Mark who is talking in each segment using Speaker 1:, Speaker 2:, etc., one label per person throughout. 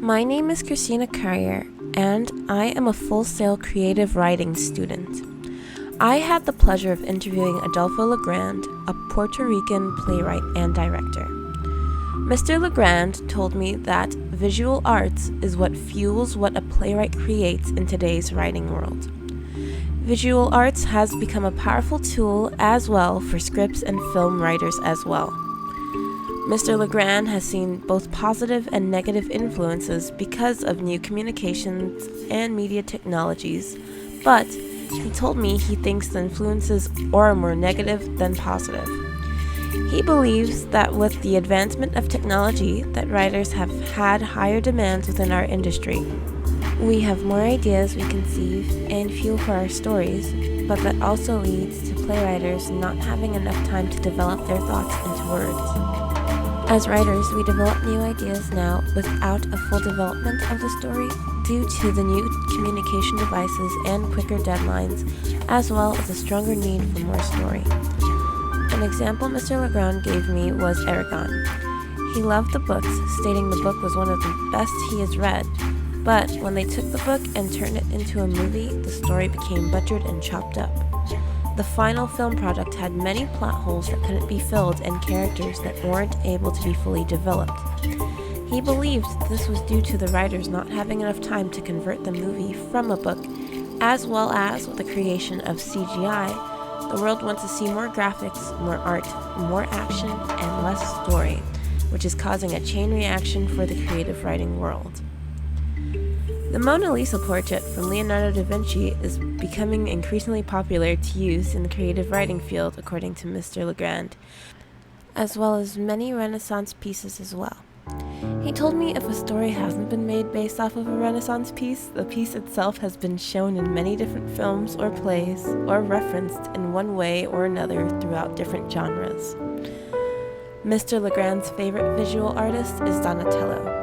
Speaker 1: My name is Christina Carrier, and I am a Full Sail creative writing student. I had the pleasure of interviewing Adolfo Legrand, a Puerto Rican playwright and director. Mr. Legrand told me that visual arts is what fuels what a playwright creates in today's writing world. Visual arts has become a powerful tool as well for scripts and film writers as well. Mr. Legrand has seen both positive and negative influences because of new communications and media technologies, but he told me he thinks the influences are more negative than positive. He believes that with the advancement of technology, that writers have had higher demands within our industry. We have more ideas we conceive and fuel for our stories, but that also leads to playwriters not having enough time to develop their thoughts into words. As writers, we develop new ideas now without a full development of the story due to the new communication devices and quicker deadlines, as well as a stronger need for more story. An example Mr. Legrand gave me was Eragon. He loved the books, stating the book was one of the best he has read, but when they took the book and turned it into a movie, the story became butchered and chopped up. The final film product had many plot holes that couldn't be filled and characters that weren't able to be fully developed. He believed this was due to the writers not having enough time to convert the movie from a book, as well as with the creation of CGI. The world wants to see more graphics, more art, more action, and less story, which is causing a chain reaction for the creative writing world. The Mona Lisa portrait from Leonardo da Vinci is becoming increasingly popular to use in the creative writing field, according to Mr. Legrand, as well as many Renaissance pieces as well. He told me if a story hasn't been made based off of a Renaissance piece, the piece itself has been shown in many different films or plays, or referenced in one way or another throughout different genres. Mr. Legrand's favorite visual artist is Donatello.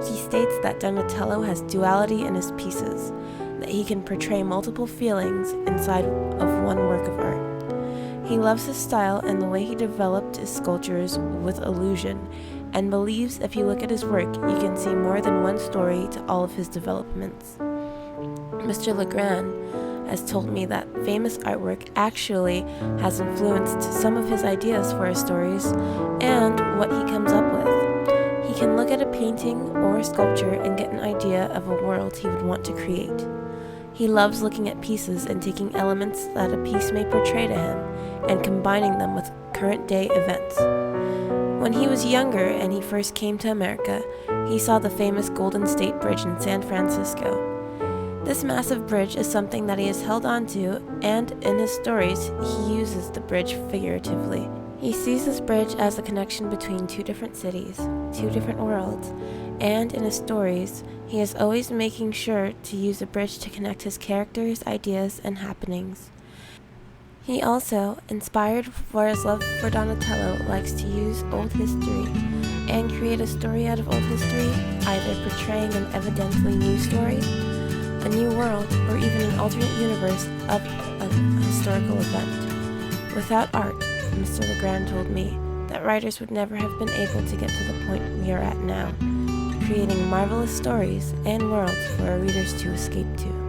Speaker 1: He states that Donatello has duality in his pieces, that he can portray multiple feelings inside of one work of art. He loves his style and the way he developed his sculptures with illusion, and believes if you look at his work, you can see more than one story to all of his developments. Mr. Legrand has told me that famous artwork actually has influenced some of his ideas for his stories and what he comes up with. He can look at a painting or a sculpture and get an idea of a world he would want to create. He loves looking at pieces and taking elements that a piece may portray to him and combining them with current day events. When he was younger and he first came to America, he saw the famous Golden State Bridge in San Francisco. This massive bridge is something that he has held on to, and in his stories, he uses the bridge figuratively. He sees this bridge as the connection between two different cities, two different worlds, and in his stories, he is always making sure to use a bridge to connect his characters, ideas, and happenings. He also, inspired for his love for Donatello, likes to use old history and create a story out of old history, either portraying an evidently new story, a new world, or even an alternate universe of a historical event. Without art, Mr. Legrand told me that writers would never have been able to get to the point we are at now, creating marvelous stories and worlds for our readers to escape to.